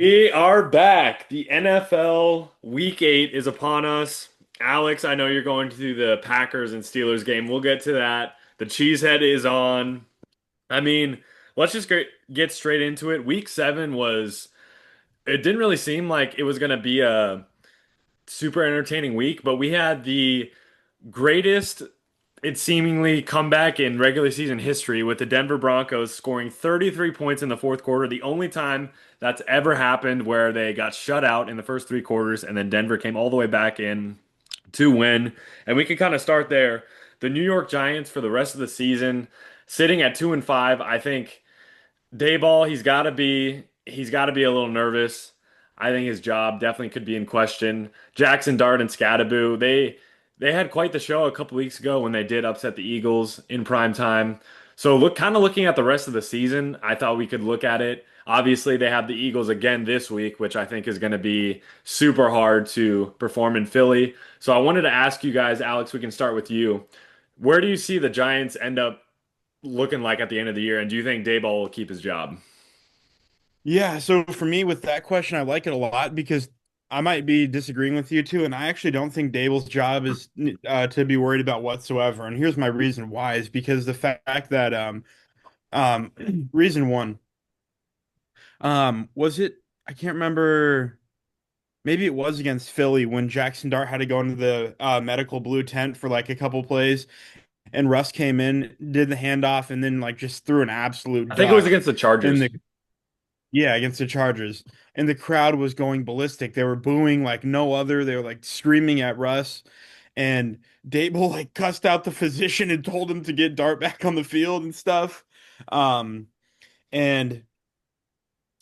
We are back. The NFL Week 8 is upon us. Alex, I know you're going to the Packers and Steelers game. We'll get to that. The Cheesehead is on. I mean, let's just get straight into it. Week 7 it didn't really seem like it was going to be a super entertaining week, but we had the greatest, it seemingly, comeback in regular season history with the Denver Broncos scoring 33 points in the fourth quarter. The only time that's ever happened where they got shut out in the first three quarters and then Denver came all the way back in to win. And we can kind of start there. The New York Giants for the rest of the season sitting at 2-5. I think Dayball, he's got to be a little nervous. I think his job definitely could be in question. Jackson Dart and Scadaboo, they had quite the show a couple weeks ago when they did upset the Eagles in prime time. So looking at the rest of the season, I thought we could look at it. Obviously, they have the Eagles again this week, which I think is going to be super hard to perform in Philly. So I wanted to ask you guys, Alex, we can start with you. Where do you see the Giants end up looking like at the end of the year? And do you think Dayball will keep his job? Yeah, so for me with that question, I like it a lot because I might be disagreeing with you too, and I actually don't think Dable's job is to be worried about whatsoever. And here's my reason why is because the fact that um reason one was it I can't remember, maybe it was against Philly when Jackson Dart had to go into the medical blue tent for like a couple plays, and Russ came in, did the handoff, and then like just threw an absolute I think it was duck. against the And Chargers. the Yeah, against the Chargers. And the crowd was going ballistic. They were booing like no other. They were like screaming at Russ. And Dable like cussed out the physician and told him to get Dart back on the field and stuff. Um, and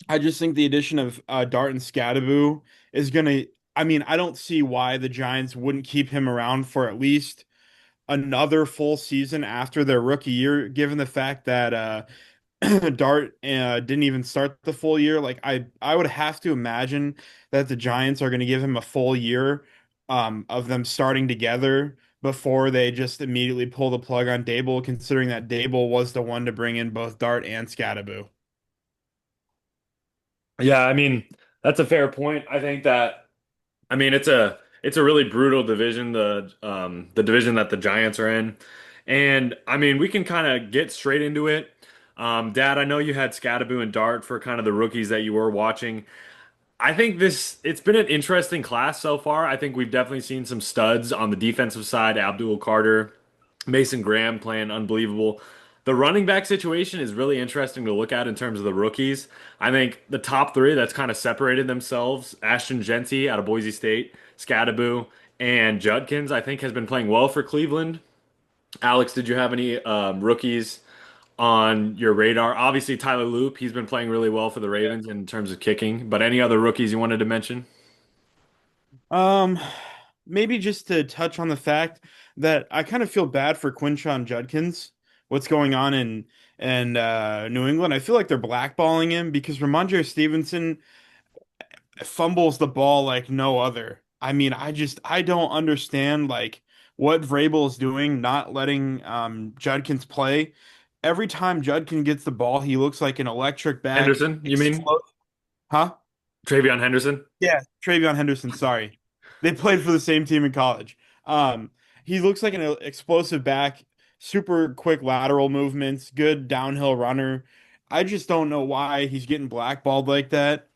I just think the addition of Dart and Scadaboo is gonna. I mean, I don't see why the Giants wouldn't keep him around for at least another full season after their rookie year, given the fact that Dart didn't even start the full year. Like I would have to imagine that the Giants are going to give him a full year of them starting together before they just immediately pull the plug on Dable, considering that Dable was the one to bring in both Dart and Scadaboo. Yeah, I mean, that's a fair point. I mean it's a really brutal division, the division that the Giants are in. And I mean, we can kind of get straight into it. Dad, I know you had Scadaboo and Dart for kind of the rookies that you were watching. I think it's been an interesting class so far. I think we've definitely seen some studs on the defensive side, Abdul Carter, Mason Graham playing unbelievable. The running back situation is really interesting to look at in terms of the rookies. I think the top three that's kind of separated themselves, Ashton Genty out of Boise State, Scadaboo, and Judkins, I think has been playing well for Cleveland. Alex, did you have any rookies on your radar? Obviously, Tyler Loop, he's been playing really well for the Ravens in terms of kicking, but any other rookies you wanted to mention? Um, Maybe just to touch on the fact that I kind of feel bad for Quinshon Judkins. What's going on in New England? I feel like they're blackballing him because Ramondre Stevenson fumbles the ball like no other. I mean, I don't understand like what Vrabel is doing, not letting Judkins play. Every time Judkins gets the ball, he looks like an electric back Henderson, you mean? explode. Huh? Travion Henderson? Yeah, Travion Henderson, sorry. They played for the same team in college. Um, he looks like an explosive back, super quick lateral movements, good downhill runner. I just don't know why he's getting blackballed like that.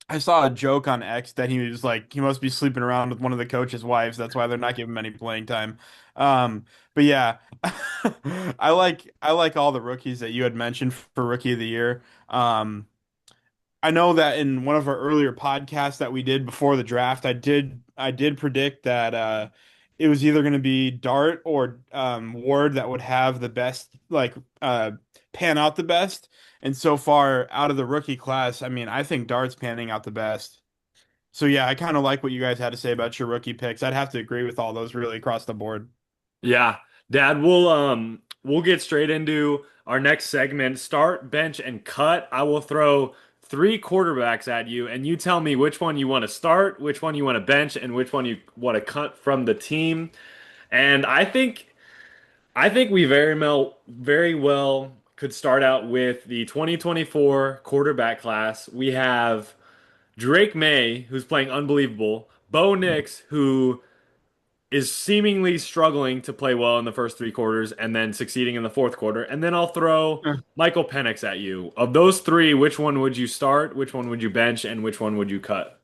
I saw a joke on X that he was like he must be sleeping around with one of the coach's wives. That's why they're not giving him any playing time. But yeah, I like all the rookies that you had mentioned for rookie of the year. I know that in one of our earlier podcasts that we did before the draft, I did predict that it was either going to be Dart or Ward that would have the best pan out the best. And so far out of the rookie class, I mean, I think Dart's panning out the best. So yeah, I kind of like what you guys had to say about your rookie picks. I'd have to agree with all those really across the board. Yeah, Dad, we'll get straight into our next segment. Start, bench, and cut. I will throw three quarterbacks at you, and you tell me which one you want to start, which one you want to bench, and which one you want to cut from the team. And I think we very well could start out with the 2024 quarterback class. We have Drake May, who's playing unbelievable, Bo Nix, who is seemingly struggling to play well in the first three quarters and then succeeding in the fourth quarter. And then I'll throw Michael Penix at you. Of those three, which one would you start? Which one would you bench? And which one would you cut?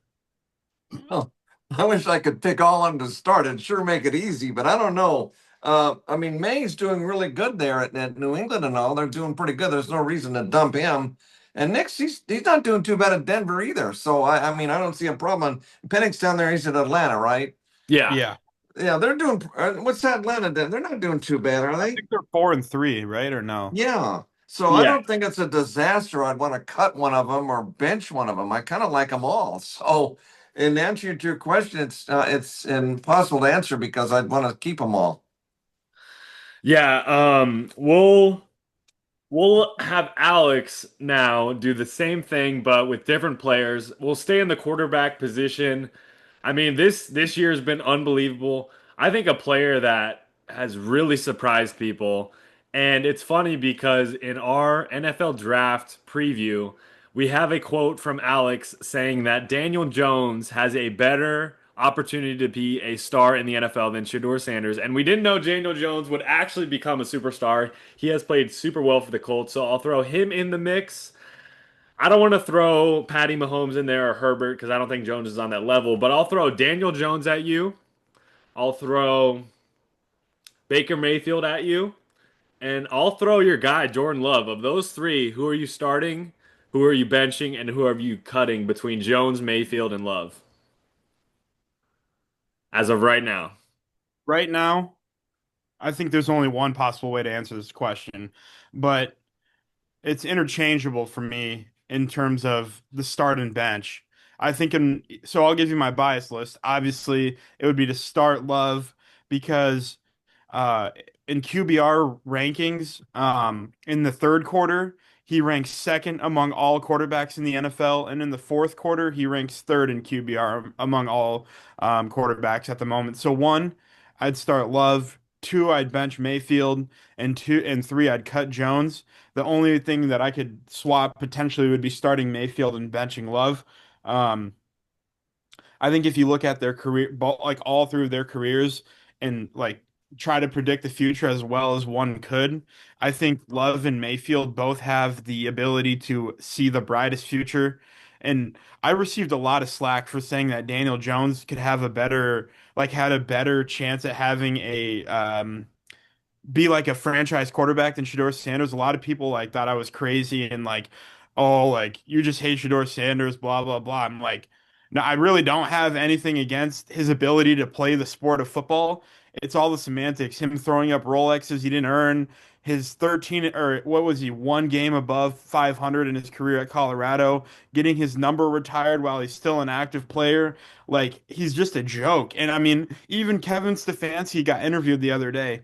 Well, I wish I could pick all of them to start. It'd sure make it easy, but I don't know. I mean, May's doing really good there at New England and all. They're doing pretty good. There's no reason to dump him. And Nick's he's not doing too bad at Denver either. So I mean I don't see a problem. Penix down there, he's at Atlanta, right? Yeah. Yeah, Yeah, they're doing. What's Atlanta? They're not doing too bad, are I they? think they're 4-3, right? Or no? Yeah. So I Yeah. don't think it's a disaster. I'd want to cut one of them or bench one of them. I kind of like them all. So, in answer to your question, it's impossible to answer because I'd want to keep them all. Yeah. We'll have Alex now do the same thing, but with different players. We'll stay in the quarterback position. I mean, this year has been unbelievable. I think a player that has really surprised people, and it's funny because in our NFL draft preview, we have a quote from Alex saying that Daniel Jones has a better opportunity to be a star in the NFL than Shador Sanders, and we didn't know Daniel Jones would actually become a superstar. He has played super well for the Colts, so I'll throw him in the mix. I don't want to throw Patty Mahomes in there or Herbert because I don't think Jones is on that level, but I'll throw Daniel Jones at you. I'll throw Baker Mayfield at you, and I'll throw your guy, Jordan Love. Of those three, who are you starting? Who are you benching? And who are you cutting between Jones, Mayfield, and Love as of right now? Right now, I think there's only one possible way to answer this question, but it's interchangeable for me in terms of the start and bench. I think so I'll give you my bias list. Obviously, it would be to start Love because uh in QBR rankings, in the third quarter, he ranks second among all quarterbacks in the NFL, and in the fourth quarter, he ranks third in QBR among all quarterbacks at the moment. So one, I'd start Love. Two, I'd bench Mayfield, and three, I'd cut Jones. The only thing that I could swap potentially would be starting Mayfield and benching Love. Um, I think if you look at their career, like all through their careers, and like try to predict the future as well as one could, I think Love and Mayfield both have the ability to see the brightest future. And I received a lot of slack for saying that Daniel Jones could have a better, like, had a better chance at having a be like a franchise quarterback than Shador Sanders. A lot of people like thought I was crazy and like, oh, like you just hate Shador Sanders, blah blah blah. I'm like, no, I really don't have anything against his ability to play the sport of football. It's all the semantics. Him throwing up Rolexes he didn't earn. His 13 or what was he, one game above 500 in his career at Colorado, getting his number retired while he's still an active player. Like he's just a joke. And I mean, even Kevin Stefanski got interviewed the other day.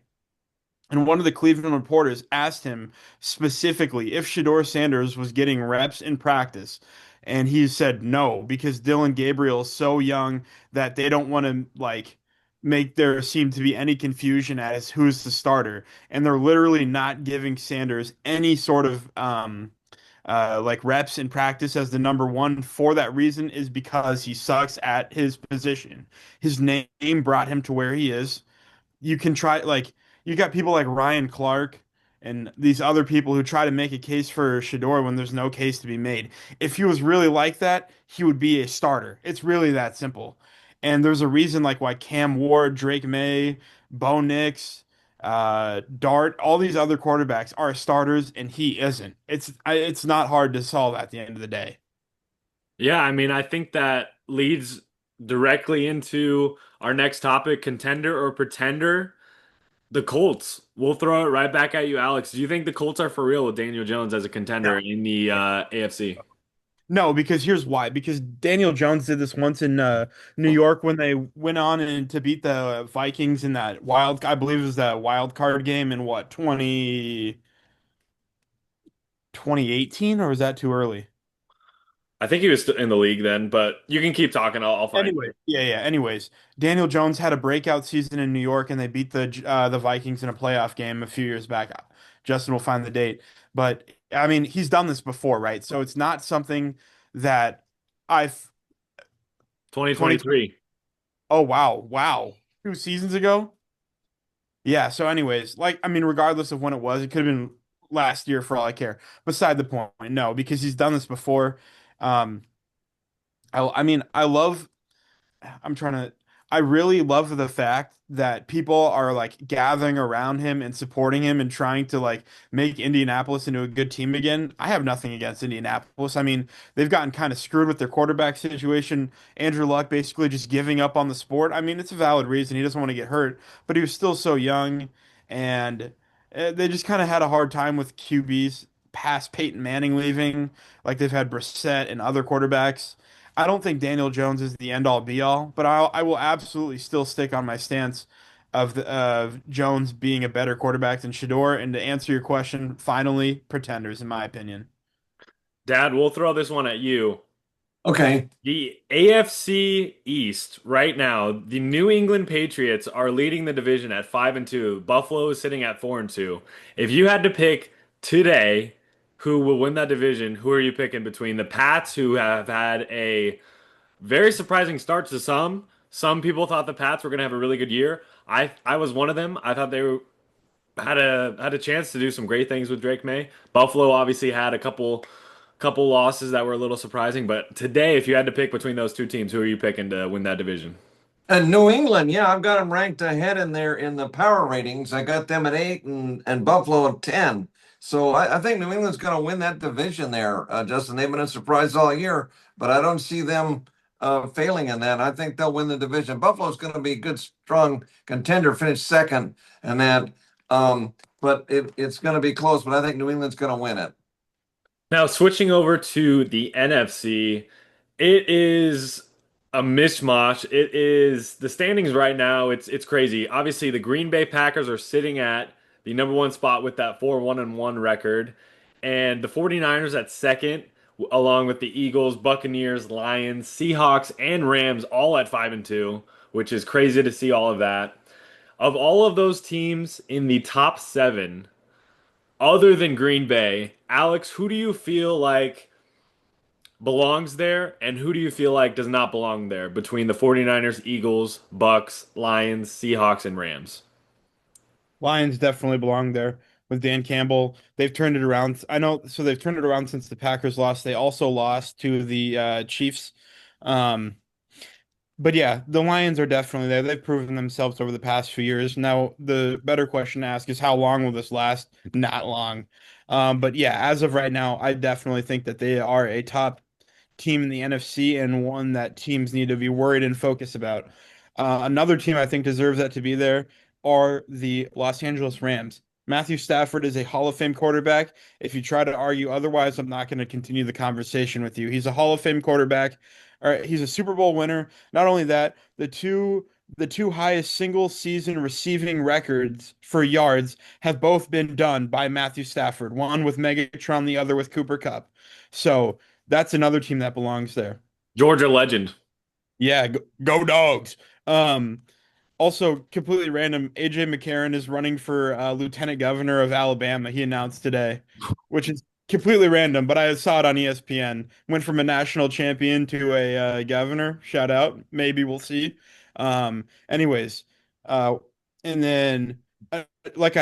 And one of the Cleveland reporters asked him specifically if Shador Sanders was getting reps in practice. And he said no, because Dylan Gabriel is so young that they don't want to like make there seem to be any confusion as who's the starter. And they're literally not giving Sanders any sort of like reps in practice as the number one for that reason is because he sucks at his position. His name brought him to where he is. You can try like you got people like Ryan Clark and these other people who try to make a case for Shador when there's no case to be made. If he was really like that, he would be a starter. It's really that simple. And there's a reason like why Cam Ward, Drake May, Bo Nix, Dart, all these other quarterbacks are starters and he isn't. It's not hard to solve at the end of the day. Yeah, I mean, I think that leads directly into our next topic, contender or pretender. The Colts. We'll throw it right back at you, Alex. Do you think the Colts are for real with Daniel Jones as a contender in the AFC? No, because here's why. Because Daniel Jones did this once in New York when they went on and to beat the Vikings in that I believe it was that wild card game in what, 2018, or was that too early? I think he was in the league then, but you can keep talking. I'll find Anyway, you. yeah, yeah. Anyways, Daniel Jones had a breakout season in New York, and they beat the Vikings in a playoff game a few years back. Justin will find the date, but I mean, he's done this before, right? So it's not something that I've 2020. 2023. Oh wow, wow. 2 seasons ago? Yeah, so anyways, like I mean, regardless of when it was, it could have been last year for all I care. Beside the point, no, because he's done this before. Um, I mean, I'm trying to. I really love the fact that people are like gathering around him and supporting him and trying to like make Indianapolis into a good team again. I have nothing against Indianapolis. I mean, they've gotten kind of screwed with their quarterback situation. Andrew Luck basically just giving up on the sport. I mean, it's a valid reason. He doesn't want to get hurt, but he was still so young, and they just kind of had a hard time with QBs past Peyton Manning leaving. Like they've had Brissett and other quarterbacks. I don't think Daniel Jones is the end all be all, but I will absolutely still stick on my stance of Jones being a better quarterback than Shador. And to answer your question, finally, pretenders, in my opinion. Dad, we'll throw this one at you. Okay. The AFC East right now, the New England Patriots are leading the division at 5-2. Buffalo is sitting at 4-2. If you had to pick today who will win that division, who are you picking between the Pats, who have had a very surprising start to some? Some people thought the Pats were going to have a really good year. I was one of them. I thought they had a chance to do some great things with Drake May. Buffalo obviously had a couple losses that were a little surprising, but today, if you had to pick between those two teams, who are you picking to win that division? And New England, yeah, I've got them ranked ahead in there in the power ratings. I got them at 8 and Buffalo at 10. So I think New England's going to win that division there, Justin. They've been a surprise all year, but I don't see them failing in that. I think they'll win the division. Buffalo's going to be a good, strong contender, finish second, and that. Um, but it's going to be close. But I think New England's going to win it. Now, switching over to the NFC, it is a mishmash. It is the standings right now. It's crazy. Obviously, the Green Bay Packers are sitting at the number one spot with that 4-1-1 record, and the 49ers at second, along with the Eagles, Buccaneers, Lions, Seahawks, and Rams all at 5-2, which is crazy to see all of that. Of all of those teams in the top seven, other than Green Bay, Alex, who do you feel like belongs there and who do you feel like does not belong there between the 49ers, Eagles, Bucks, Lions, Seahawks, and Rams? Lions definitely belong there with Dan Campbell. They've turned it around. I know, so they've turned it around since the Packers lost. They also lost to the Chiefs. Um, But yeah, the Lions are definitely there. They've proven themselves over the past few years. Now, the better question to ask is how long will this last? Not long. But yeah, as of right now, I definitely think that they are a top team in the NFC and one that teams need to be worried and focused about. Another team I think deserves that to be there are the Los Angeles Rams. Matthew Stafford is a Hall of Fame quarterback. If you try to argue otherwise, I'm not going to continue the conversation with you. He's a Hall of Fame quarterback. All right, he's a Super Bowl winner. Not only that, the two highest single season receiving records for yards have both been done by Matthew Stafford, one with Megatron, the other with Cooper Kupp. So that's another team that belongs there. Georgia legend. Yeah, go dogs. Um, Also, completely random, AJ McCarron is running for lieutenant governor of Alabama. He announced today, which is completely random, but I saw it on ESPN. Went from a national champion to a governor. Shout out. Maybe we'll see. Anyways, uh, and then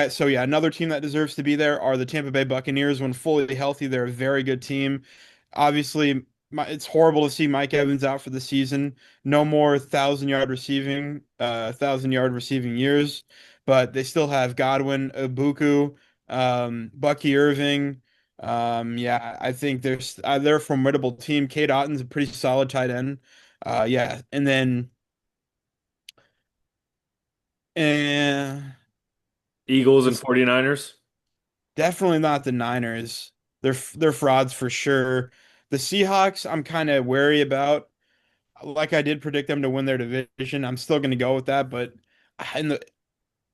so yeah, another team that deserves to be there are the Tampa Bay Buccaneers. When fully healthy, they're a very good team. Obviously, it's horrible to see Mike Evans out for the season. No more 1,000 yard receiving years, but they still have Godwin, Ibuku, Bucky Irving. Yeah, I think they're a formidable team. Kate Otton's a pretty solid tight end. Yeah, and then uh, Eagles and this 49ers. definitely not the Niners. They're frauds for sure. The Seahawks, I'm kind of wary about. Like I did predict them to win their division. I'm still going to go with that, but in the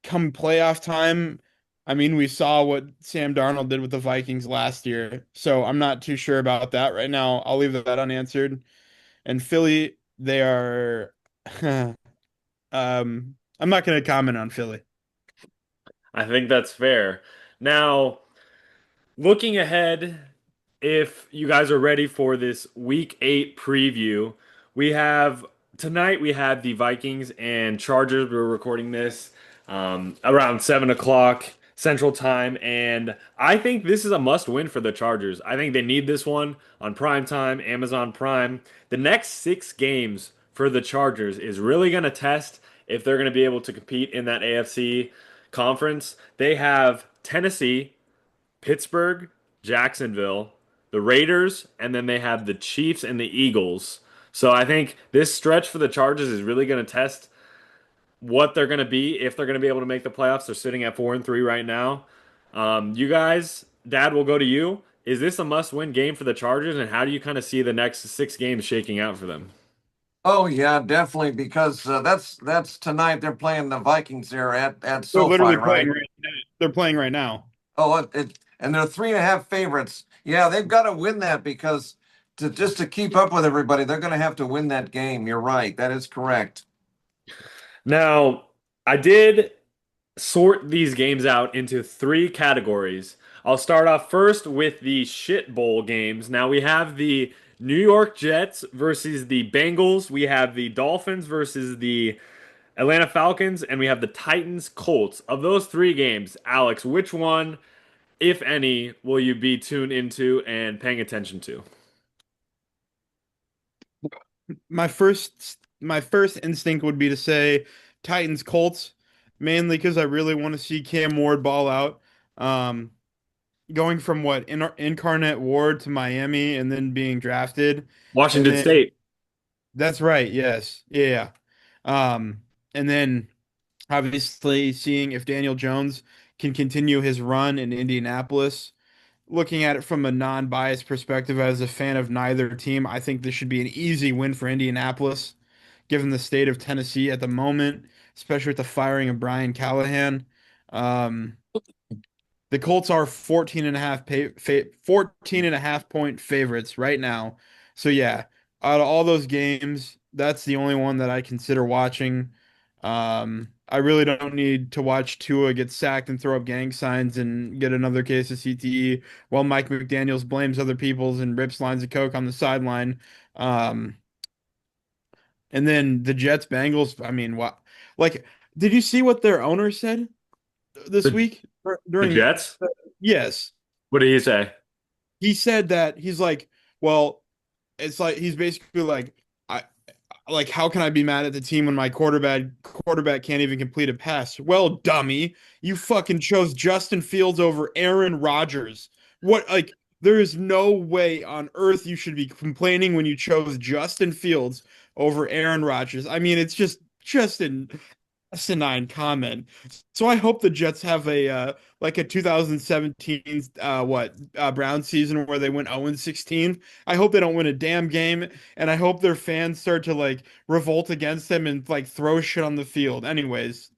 come playoff time, I mean, we saw what Sam Darnold did with the Vikings last year, so I'm not too sure about that right now. I'll leave that unanswered. And Philly, they are. I'm not going to comment on Philly. I think that's fair. Now, looking ahead, if you guys are ready for this week 8 preview, we have tonight we had the Vikings and Chargers. We were recording this around 7 o'clock Central Time, and I think this is a must win for the Chargers. I think they need this one on Prime Time, Amazon Prime. The next 6 games for the Chargers is really going to test if they're going to be able to compete in that AFC conference. They have Tennessee, Pittsburgh, Jacksonville, the Raiders, and then they have the Chiefs and the Eagles. So I think this stretch for the Chargers is really going to test what they're going to be if they're going to be able to make the playoffs. They're sitting at 4-3 right now. You guys, Dad, will go to you. Is this a must-win game for the Chargers, and how do you kind of see the next 6 games shaking out for them? Oh yeah, definitely because that's tonight. They're playing the Vikings there at They're SoFi, literally playing right? right now. They're playing right now. Oh, and they're 3.5 favorites. Yeah, they've got to win that because to just to keep up with everybody, they're going to have to win that game. You're right. That is correct. Now, I did sort these games out into 3 categories. I'll start off first with the shit bowl games. Now we have the New York Jets versus the Bengals. We have the Dolphins versus the Atlanta Falcons, and we have the Titans Colts. Of those 3 games, Alex, which one, if any, will you be tuned into and paying attention to? My first instinct would be to say Titans Colts, mainly because I really want to see Cam Ward ball out. Um, Going from what incarnate Ward to Miami and then being drafted, and Washington then State. that's right, yes, yeah. And then obviously seeing if Daniel Jones can continue his run in Indianapolis. Looking at it from a non-biased perspective as a fan of neither team, I think this should be an easy win for Indianapolis, given the state of Tennessee at the moment, especially with the firing of Brian Callahan. Um, the Colts are 14 and a half point favorites right now. So yeah, out of all those games, that's the only one that I consider watching. I really don't need to watch Tua get sacked and throw up gang signs and get another case of CTE while Mike McDaniels blames other people's and rips lines of coke on the sideline. Um, and then the Jets Bengals, I mean, what like did you see what their owner said this The, week the during Jets? yes. What did he say? He said that he's like, well, it's like he's basically like, I like how can I be mad at the team when my quarterback can't even complete a pass? Well, dummy, you fucking chose Justin Fields over Aaron Rodgers. What like there is no way on earth you should be complaining when you chose Justin Fields over Aaron Rodgers. I mean, it's just an asinine comment. So I hope the Jets have a like a 2017 Brown season where they went 0-16. I hope they don't win a damn game, and I hope their fans start to like revolt against them and like throw shit on the field. Anyways,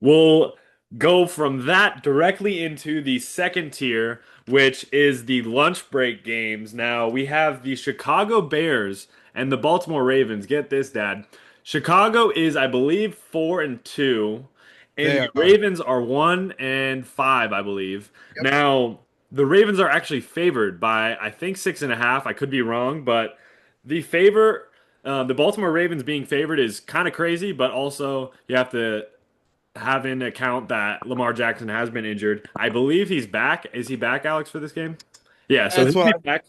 We'll go from that directly into the second tier, which is the lunch break games. Now we have the Chicago Bears and the Baltimore Ravens. Get this, Dad. Chicago is, I believe, 4-2, and the they are. Ravens are 1-5, I believe. Now, the Ravens are actually favored by, I think, 6.5. I could be wrong, but the Baltimore Ravens being favored is kind of crazy, but also you have to have in account that Lamar Jackson has been injured. I believe he's back. Is he back, Alex, for this game? Yeah, so That's he'll be what back.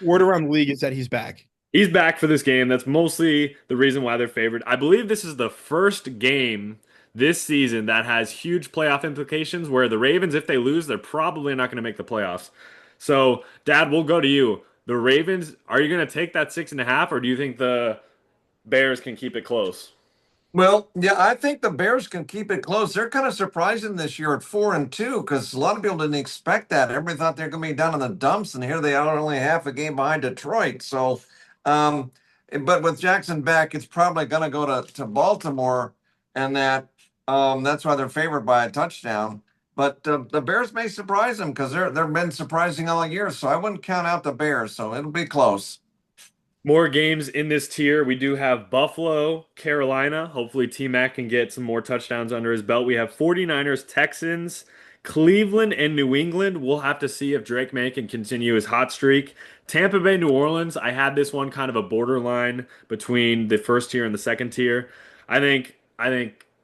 word around the league is that he's back. He's back for this game. That's mostly the reason why they're favored. I believe this is the first game this season that has huge playoff implications where the Ravens, if they lose, they're probably not going to make the playoffs. So, Dad, we'll go to you. The Ravens, are you going to take that 6.5, or do you think the Bears can keep it close? Well, yeah, I think the Bears can keep it close. They're kind of surprising this year at 4-2 because a lot of people didn't expect that. Everybody thought they're going to be down in the dumps, and here they are only half a game behind Detroit. So, um, but with Jackson back, it's probably going to go to Baltimore, and that's why they're favored by a touchdown. But the Bears may surprise them because they've been surprising all year. So I wouldn't count out the Bears. So it'll be close. More games in this tier. We do have Buffalo, Carolina. Hopefully, T Mac can get some more touchdowns under his belt. We have 49ers, Texans, Cleveland and New England, we'll have to see if Drake May can continue his hot streak. Tampa Bay, New Orleans, I had this one kind of a borderline between the first tier and the second tier. I think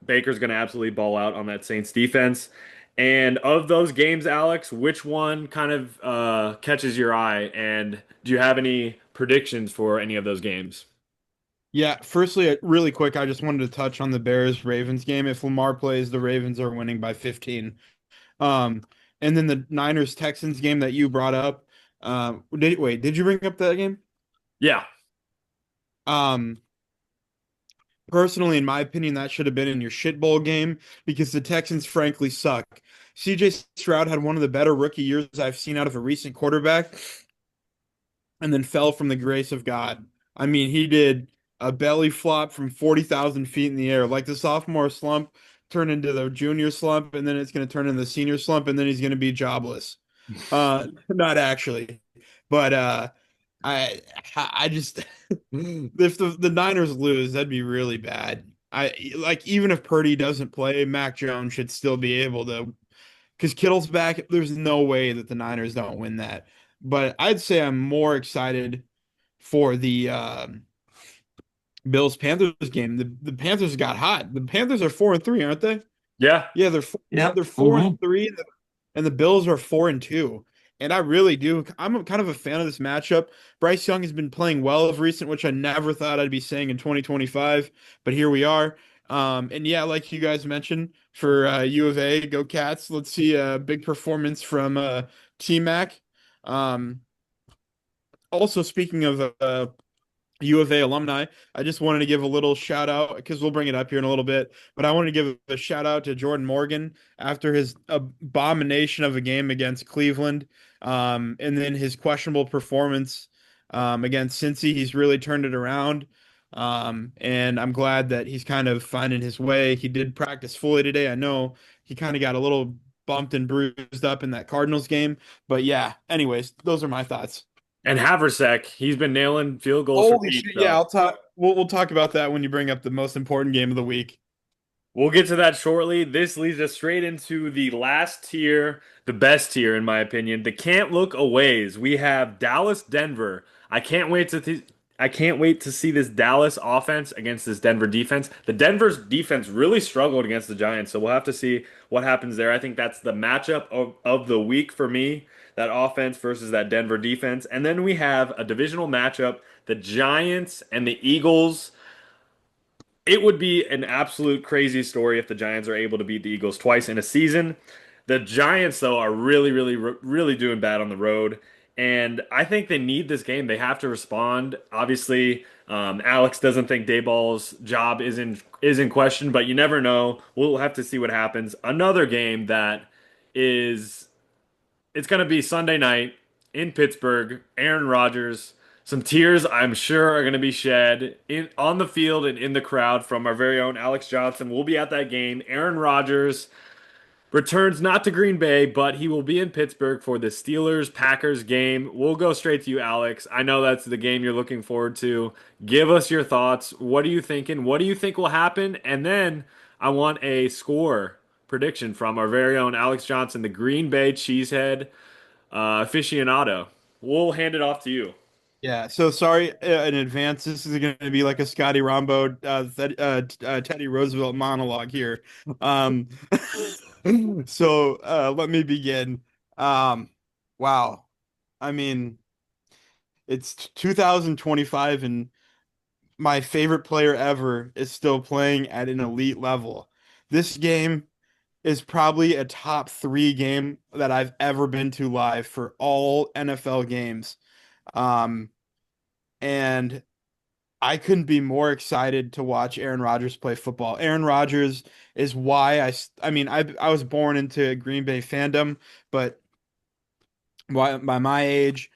Baker's going to absolutely ball out on that Saints defense. And of those games, Alex, which one kind of catches your eye? And do you have any predictions for any of those games? Yeah, firstly, really quick, I just wanted to touch on the Bears-Ravens game. If Lamar plays, the Ravens are winning by 15. Um, and then the Niners-Texans game that you brought up. Did you bring up that game? Yeah. Um, Personally, in my opinion, that should have been in your shit bowl game because the Texans frankly suck. CJ Stroud had one of the better rookie years I've seen out of a recent quarterback and then fell from the grace of God. I mean, he did a belly flop from 40,000 feet in the air. Like the sophomore slump turned into the junior slump, and then it's going to turn into the senior slump, and then he's going to be jobless. Not actually, but I I just if the Niners lose, that'd be really bad. I like even if Purdy doesn't play, Mac Jones should still be able to because Kittle's back. There's no way that the Niners don't win that. But I'd say I'm more excited for the Bills Panthers game. The Panthers got hot. The Panthers are 4-3, aren't they? Yeah. Yeah, Yep. they're 4-3, and the Bills are 4-2. And I really do. I'm kind of a fan of this matchup. Bryce Young has been playing well of recent, which I never thought I'd be saying in 2025, but here we are. And yeah, like you guys mentioned, for U of A, go Cats. Let's see a big performance from T-Mac. Um, Also, speaking of U of A alumni. I just wanted to give a little shout out because we'll bring it up here in a little bit, but I wanted to give a shout out to Jordan Morgan after his abomination of a game against Cleveland, and then his questionable performance against Cincy. He's really turned it around, and I'm glad that he's kind of finding his way. He did practice fully today. I know he kind of got a little bumped and bruised up in that Cardinals game, but yeah. Anyways, those are my thoughts. And Haversack, he's been nailing field goals for Holy Pete. shit! Yeah, So I'll talk. We'll talk about that when you bring up the most important game of the week. we'll get to that shortly. This leads us straight into the last tier, the best tier, in my opinion. The can't look aways. We have Dallas, Denver. I can't wait to I can't wait to see this Dallas offense against this Denver defense. The Denver's defense really struggled against the Giants, so we'll have to see what happens there. I think that's the matchup of the week for me, that offense versus that Denver defense. And then we have a divisional matchup, the Giants and the Eagles. It would be an absolute crazy story if the Giants are able to beat the Eagles twice in a season. The Giants, though, are really, really, really doing bad on the road. And I think they need this game. They have to respond. Obviously, Alex doesn't think Dayball's job is in question, but you never know. We'll have to see what happens. Another game that is it's going to be Sunday night in Pittsburgh. Aaron Rodgers. Some tears, I'm sure, are going to be shed on the field and in the crowd from our very own Alex Johnson. We'll be at that game. Aaron Rodgers returns not to Green Bay, but he will be in Pittsburgh for the Steelers Packers game. We'll go straight to you, Alex. I know that's the game you're looking forward to. Give us your thoughts. What are you thinking? What do you think will happen? And then I want a score prediction from our very own Alex Johnson, the Green Bay Cheesehead aficionado. We'll hand it off to you. Yeah. So sorry in advance. This is going to be like a Scotty Rombough, Teddy Roosevelt monologue here. Um, let me begin. Um, wow. I mean, it's 2025 and my favorite player ever is still playing at an elite level. This game is probably a top three game that I've ever been to live for all NFL games. Um, and I couldn't be more excited to watch Aaron Rodgers play football. Aaron Rodgers is why I mean, I was born into Green Bay fandom, but by my age,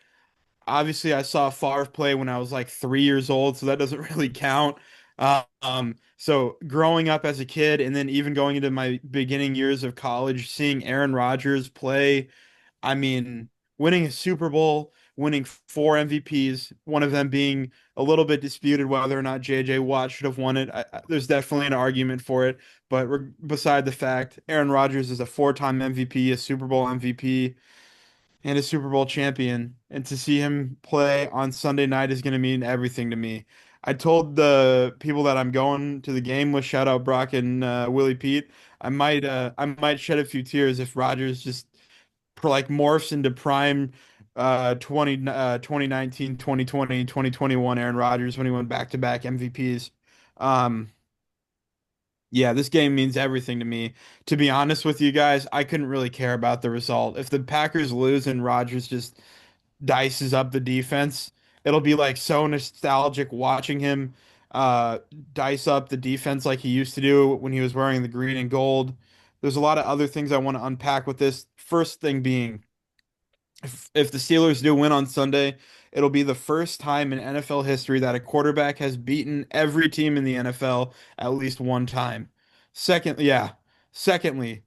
obviously I saw Favre play when I was like 3 years old, so that doesn't really count. So growing up as a kid and then even going into my beginning years of college, seeing Aaron Rodgers play, I mean, winning a Super Bowl, winning 4 MVPs, one of them being a little bit disputed whether or not JJ Watt should have won it. There's definitely an argument for it, but beside the fact, Aaron Rodgers is a 4-time MVP, a Super Bowl MVP, and a Super Bowl champion. And to see him play on Sunday night is going to mean everything to me. I told the people that I'm going to the game with, shout out Brock and Willie Pete. I might shed a few tears if Rodgers just like morphs into prime 2019, 2020, 2021 Aaron Rodgers when he went back-to-back MVPs. Um, yeah, this game means everything to me. To be honest with you guys, I couldn't really care about the result. If the Packers lose and Rodgers just dices up the defense, it'll be like so nostalgic watching him uh dice up the defense like he used to do when he was wearing the green and gold. There's a lot of other things I want to unpack with this. First thing being, if the Steelers do win on Sunday, it'll be the first time in NFL history that a quarterback has beaten every team in the NFL at least one time. Second, yeah. Secondly,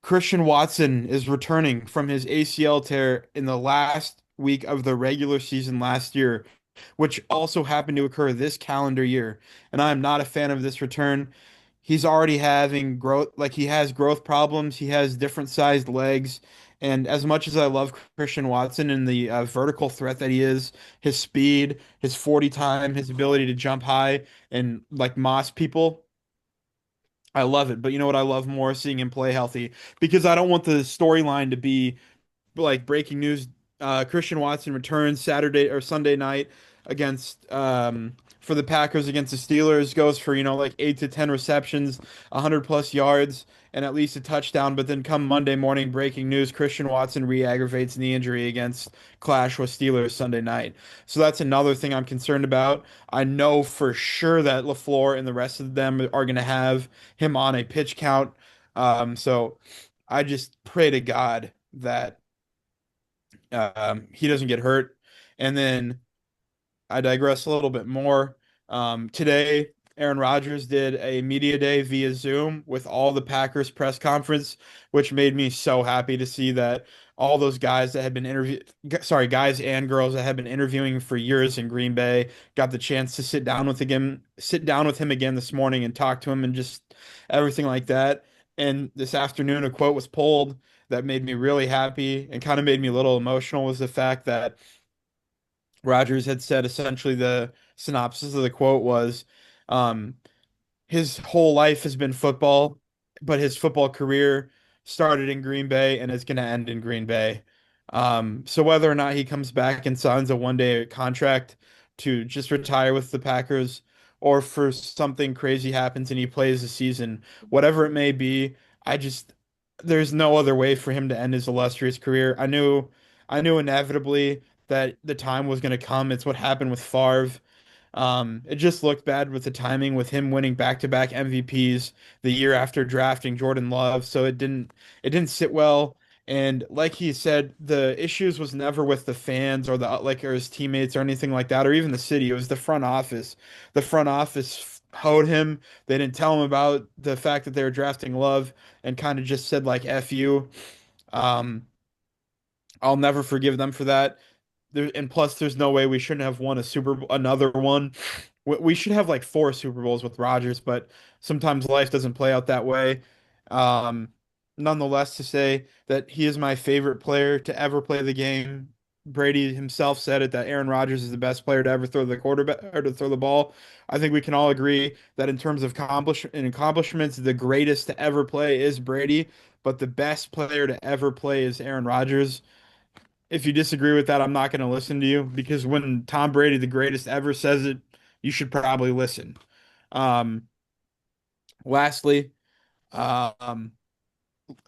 Christian Watson is returning from his ACL tear in the last week of the regular season last year, which also happened to occur this calendar year. And I am not a fan of this return. He's already having growth, like he has growth problems. He has different sized legs. And as much as I love Christian Watson and the vertical threat that he is, his speed, his 40 time, his ability to jump high and like moss people, I love it. But you know what I love more? Seeing him play healthy because I don't want the storyline to be like breaking news. Christian Watson returns Saturday or Sunday night against for the Packers against the Steelers. Goes for like 8 to 10 receptions, 100 plus yards, and at least a touchdown. But then come Monday morning, breaking news: Christian Watson re-aggravates knee injury against clash with Steelers Sunday night. So that's another thing I'm concerned about. I know for sure that LaFleur and the rest of them are going to have him on a pitch count. So I just pray to God that he doesn't get hurt. And then I digress a little bit more. Today, Aaron Rodgers did a media day via Zoom with all the Packers press conference, which made me so happy to see that all those guys that had been sorry, guys and girls that had been interviewing for years in Green Bay got the chance to sit down with him again this morning and talk to him and just everything like that. And this afternoon, a quote was pulled that made me really happy and kind of made me a little emotional was the fact that Rogers had said essentially the synopsis of the quote was, um, his whole life has been football, but his football career started in Green Bay and is going to end in Green Bay. So whether or not he comes back and signs a 1-day contract to just retire with the Packers, or for something crazy happens and he plays the season, whatever it may be, I just there's no other way for him to end his illustrious career. I knew inevitably that the time was going to come. It's what happened with Favre. It just looked bad with the timing with him winning back-to-back MVPs the year after drafting Jordan Love, so it didn't sit well. And like he said, the issues was never with the fans or the like or his teammates or anything like that, or even the city. It was the front office. The front office hoed him. They didn't tell him about the fact that they were drafting Love and kind of just said like F you. Um, I'll never forgive them for that. And plus, there's no way we shouldn't have won another one. We should have like 4 Super Bowls with Rodgers, but sometimes life doesn't play out that way. Um, Nonetheless, to say that he is my favorite player to ever play the game. Brady himself said it that Aaron Rodgers is the best player to ever throw the quarterback or to throw the ball. I think we can all agree that in terms of accomplishments, the greatest to ever play is Brady, but the best player to ever play is Aaron Rodgers. If you disagree with that, I'm not going to listen to you because when Tom Brady, the greatest ever, says it, you should probably listen. Um, Lastly, um,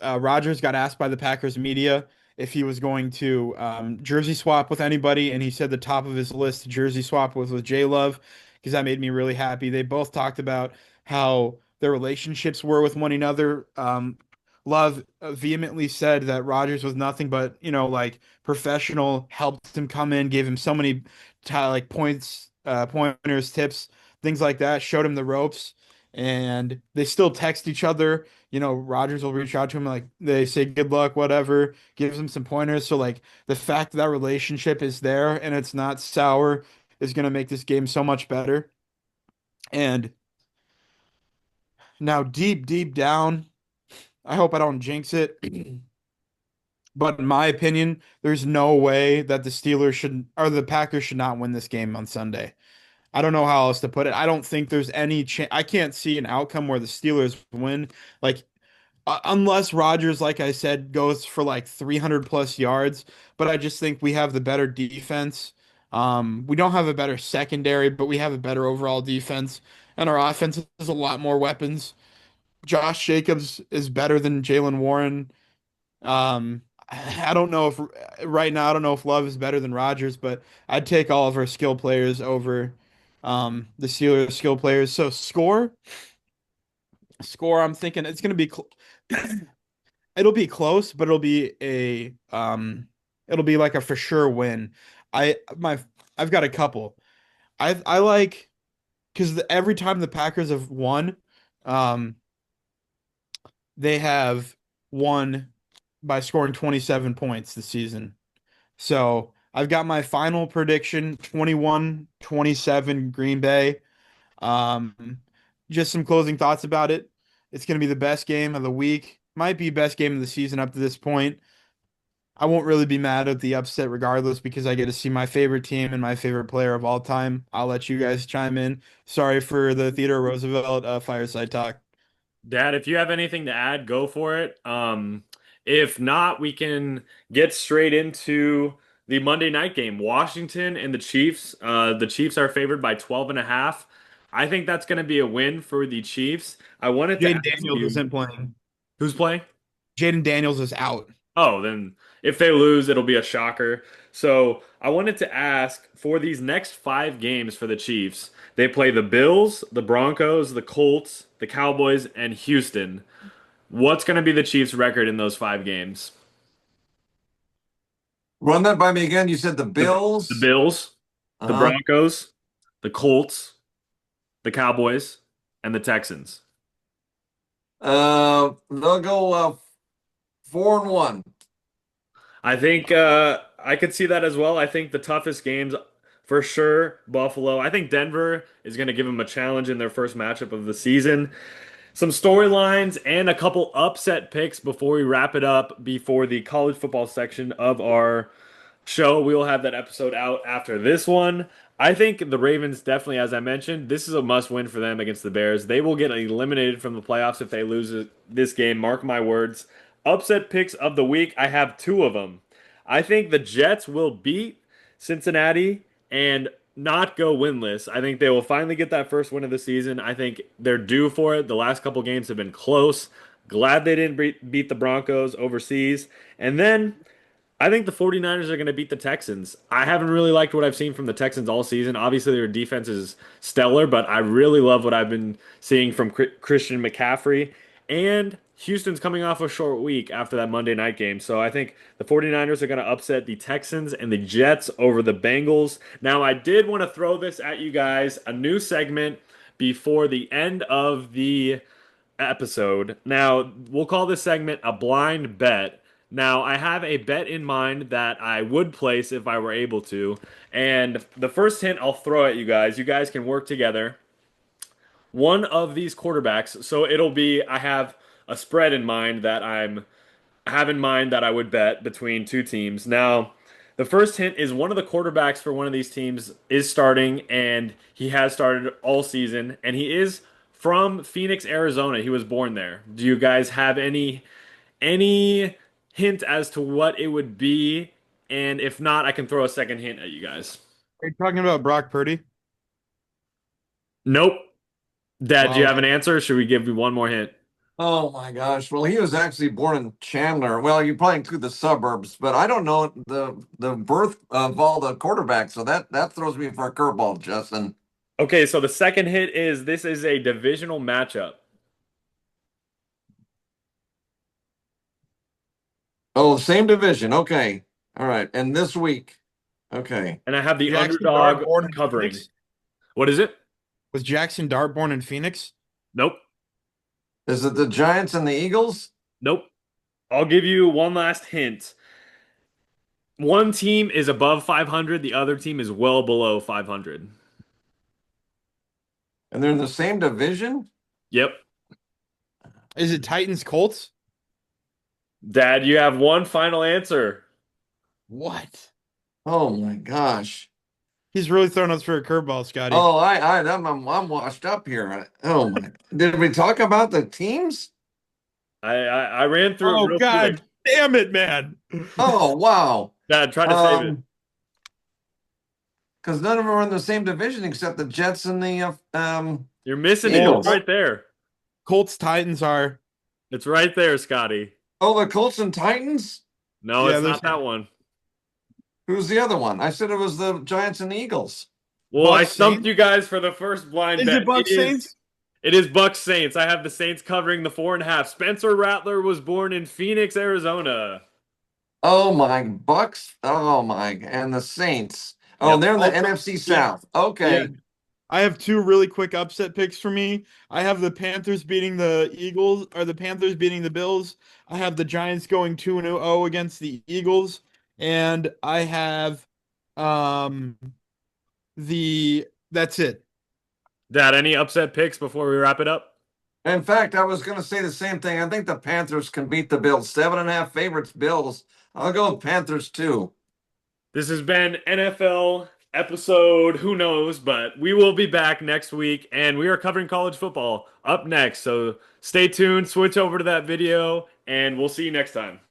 Rodgers got asked by the Packers media if he was going to jersey swap with anybody, and he said the top of his list to jersey swap was with J Love because that made me really happy. They both talked about how their relationships were with one another. Love vehemently said that Rodgers was nothing but like professional, helped him come in, gave him so many like pointers, tips, things like that, showed him the ropes. and they still text each other. Rodgers will reach out to him, like they say good luck, whatever, gives him some pointers. So like the fact that that relationship is there and it's not sour is going to make this game so much better. And now deep, deep down, I hope I don't jinx it. But in my opinion, there's no way that the Steelers should or the Packers should not win this game on Sunday. I don't know how else to put it. I don't think there's any chance. I can't see an outcome where the Steelers win. Like, unless Rodgers, like I said, goes for like 300 plus yards. But I just think we have the better defense. We don't have a better secondary, but we have a better overall defense. And our offense has a lot more weapons. Josh Jacobs is better than Jalen Warren. I don't know if right now I don't know if Love is better than Rodgers, but I'd take all of our skill players over the Steelers skill players. So score, I'm thinking it's gonna be it'll be close, but it'll be like a for sure win. My I've got a couple. I like because every time the Packers have won, um, they have won by scoring 27 points this season. So I've got my final prediction 21-27 Green Bay. Um, just some closing thoughts about it. It's going to be the best game of the week. Might be best game of the season up to this point. I won't really be mad at the upset regardless because I get to see my favorite team and my favorite player of all time. I'll let you guys chime in. Sorry for the Theodore Roosevelt fireside talk. Dad, if you have anything to add, go for it. If not, we can get straight into the Monday night game. Washington and the Chiefs. The Chiefs are favored by 12 and a half. I think that's going to be a win for the Chiefs. I wanted to Jaden ask Daniels you, isn't playing. who's playing? Jaden Daniels is out. Oh, then if they lose, it'll be a shocker. So I wanted to ask for these next five games for the Chiefs. They play the Bills, the Broncos, the Colts, the Cowboys, and Houston. What's going to be the Chiefs' record in those five games? Run that by me again. You said the The Bills. Bills, the Uh-huh. Broncos, the Colts, the Cowboys, and the Texans. They'll go 4-1. I think I could see that as well. I think the toughest games for sure, Buffalo. I think Denver is going to give them a challenge in their first matchup of the season. Some storylines and a couple upset picks before we wrap it up before the college football section of our show. We will have that episode out after this one. I think the Ravens definitely, as I mentioned, this is a must win for them against the Bears. They will get eliminated from the playoffs if they lose this game. Mark my words. Upset picks of the week. I have two of them. I think the Jets will beat Cincinnati and not go winless. I think they will finally get that first win of the season. I think they're due for it. The last couple games have been close. Glad they didn't beat the Broncos overseas. And then I think the 49ers are going to beat the Texans. I haven't really liked what I've seen from the Texans all season. Obviously, their defense is stellar, but I really love what I've been seeing from Christian McCaffrey. And Houston's coming off a short week after that Monday night game. So I think the 49ers are going to upset the Texans and the Jets over the Bengals. Now, I did want to throw this at you guys, a new segment before the end of the episode. Now, we'll call this segment a blind bet. Now, I have a bet in mind that I would place if I were able to. And the first hint I'll throw at you guys, you guys can work together. One of these quarterbacks, so it'll be I have a spread in mind that I have in mind that I would bet between two teams. Now, the first hint is one of the quarterbacks for one of these teams is starting, and he has started all season, and he is from Phoenix, Arizona. He was born there. Do you guys have any hint as to what it would be? And if not, I can throw a second hint at you guys. Are you talking about Brock Purdy? Nope. Dad, do you Wow. have an answer? Should we give you one more hint? Oh my gosh. Well, he was actually born in Chandler. Well, you probably include the suburbs, but I don't know the birth of all the quarterbacks. So that throws me for a curveball, Justin. Okay, so the second hit is this is a divisional matchup. Oh, same division. Okay. All right. And this week. Okay. And I have the Jackson Dart underdog born in covering. Phoenix? What is it? Was Jackson Dart born in Phoenix? Nope. Is it the Giants and the Eagles? Nope. I'll give you one last hint. One team is above 500, the other team is well below 500. And they're in the same division? Yep. Is it Titans Colts? Dad, you have one final answer. What? Oh my gosh. He's really throwing us for a curveball, Scotty. Oh, I'm washed up here. Oh my. Did we talk about the teams? I ran through it Oh real quick. God, damn it, man. Oh, wow. Dad, try to save it. Um, because none of them are in the same division except the Jets and You're missing it. It's Eagles. right there. Colts Titans are. It's right there, Scotty. Oh, the Colts and Titans? No, Yeah, it's there's not that one. Who's the other one? I said it was the Giants and the Eagles. Well, I Bucks stumped Saints. you guys for the first blind Is bet. it Bucks Saints? It is Bucks Saints. I have the Saints covering the 4.5. Spencer Rattler was born in Phoenix, Arizona. Oh my Bucks. Oh my, and the Saints. Oh, Yep. they're in the Also, NFC yeah, South. yeah. Okay. I have two really quick upset picks for me. I have the Panthers beating the Eagles, or the Panthers beating the Bills. I have the Giants going 2-0 against the Eagles, and I have um the that's it. Dad, any upset picks before we wrap it up? In fact, I was going to say the same thing. I think the Panthers can beat the Bills. 7.5 favorites, Bills. I'll go with Panthers too. This has been NFL episode, who knows, but we will be back next week and we are covering college football up next. So stay tuned, switch over to that video, and we'll see you next time.